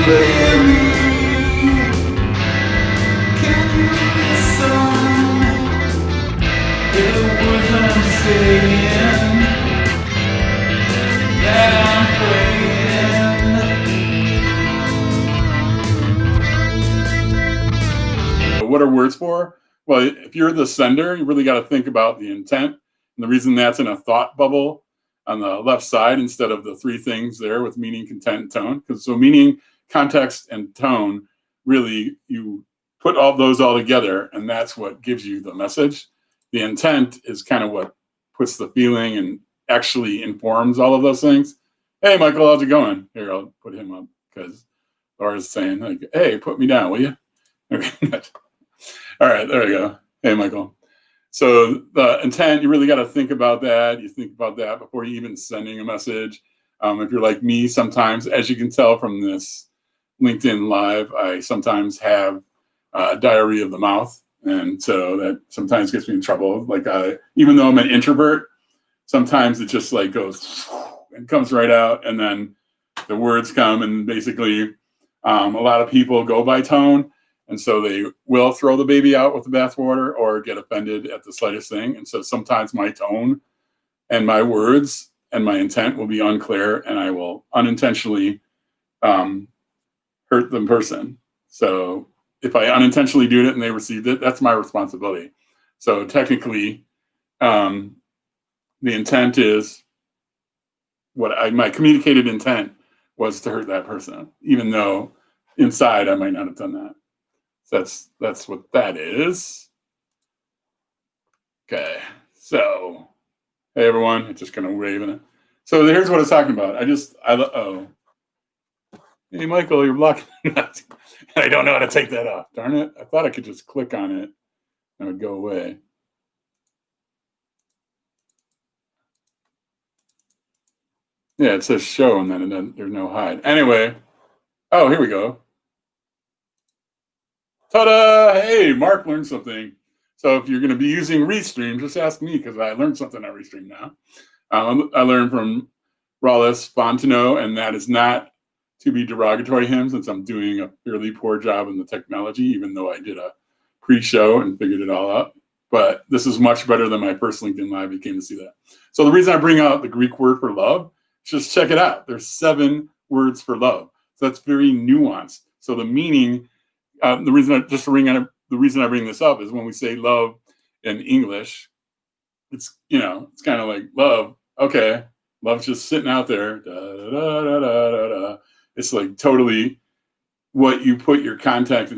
clearly. Can you listen? The words I'm saying that I'm playing. What are words for? Well, if you're the sender, you really got to think about the intent. And the reason that's in a thought bubble on the left side instead of the three things there with meaning, content, and tone. Because so meaning, context, and tone, really, you put all those all together, and that's what gives you the message. The intent is kind of what puts the feeling and actually informs all of those things. Hey, Michael, how's it going? Here, I'll put him up because Laura's saying, like, hey, put me down, will you? Okay. All right, there we go. Hey, Michael. So the intent, you really got to think about that. You think about that before you even sending a message. If you're like me, sometimes, as you can tell from this LinkedIn Live, I sometimes have diarrhea of the mouth. And so that sometimes gets me in trouble. Like even though I'm an introvert, sometimes it just like goes and comes right out. And then the words come, and basically a lot of people go by tone. And so they will throw the baby out with the bathwater or get offended at the slightest thing. And so sometimes my tone and my words and my intent will be unclear, and I will unintentionally hurt the person. So if I unintentionally do it and they received it, that's my responsibility. So technically, the intent is my communicated intent was to hurt that person, even though inside I might not have done that. So that's what that is. Okay, so hey everyone, I'm just gonna wave in it. So here's what I was talking about. Hey Michael, you're blocking that. I don't know how to take that off. Darn it! I thought I could just click on it and it would go away. Yeah, it says show and then there's no hide. Anyway, oh here we go. Ta-da! Hey, Mark learned something. So if you're going to be using Restream, just ask me because I learned something on Restream now. I learned from Rollis Fontano, and that is not to be derogatory to him since I'm doing a fairly poor job in the technology, even though I did a pre-show and figured it all out. But this is much better than my first LinkedIn Live. You came to see that. So the reason I bring out the Greek word for love, just check it out. There's 7 words for love. So that's very nuanced. So the meaning... the reason I bring this up is when we say love in English, it's kind of like love. Okay, love's just sitting out there. Da, da, da, da, da, da. It's like totally what you put your context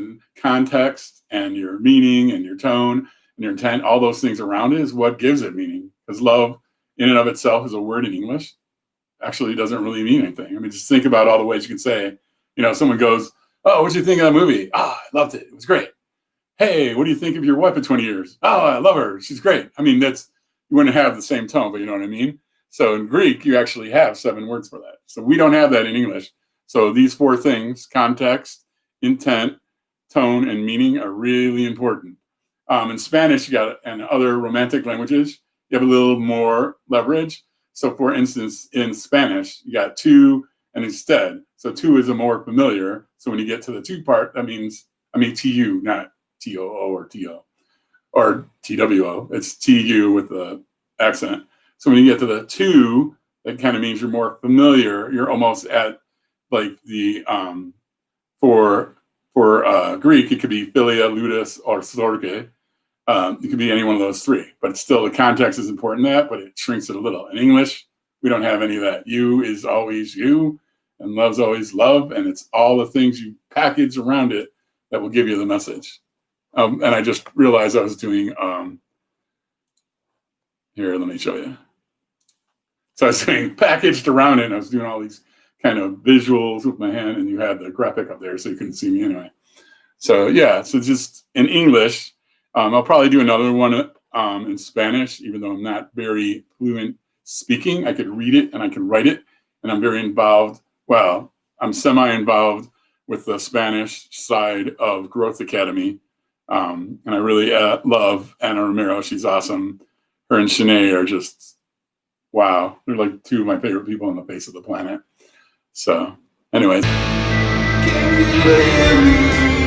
and your meaning and your tone and your intent, all those things around it is what gives it meaning. Because love in and of itself is a word in English. Actually, it doesn't really mean anything. I mean, just think about all the ways you can say, someone goes, oh, what'd you think of that movie? I loved it. It was great. Hey, what do you think of your wife in 20 years? Oh, I love her. She's great. I mean, you wouldn't have the same tone, but you know what I mean? So in Greek, you actually have 7 words for that. So we don't have that in English. So these 4 things, context, intent, tone, and meaning are really important. In Spanish, and other romantic languages, you have a little more leverage. So for instance, in Spanish, you got to and instead. So to is a more familiar. So when you get to the to part, that means, tu, not T-O-O or T-O or T-W-O. It's T-U with the accent. So when you get to the to, that kind of means you're more familiar. You're almost at like the, for Greek, it could be philia, ludus, or storge. It could be any one of those 3, but still the context is important in that, but it shrinks it a little. In English, we don't have any of that. You is always you, and love's always love, and it's all the things you package around it that will give you the message. And I just realized I was doing, here, let me show you. So I was doing packaged around it, and I was doing all these kind of visuals with my hand, and you had the graphic up there, so you couldn't see me anyway. So yeah, so just in English, I'll probably do another one in Spanish, even though I'm not very fluent speaking. I could read it and I can write it, and I'm very involved. Well, I'm semi-involved with the Spanish side of Growth Academy, and I really love Anna Romero. She's awesome. Her and Shanae are just, wow. They're like 2 of my favorite people on the face of the planet. So anyways. baby.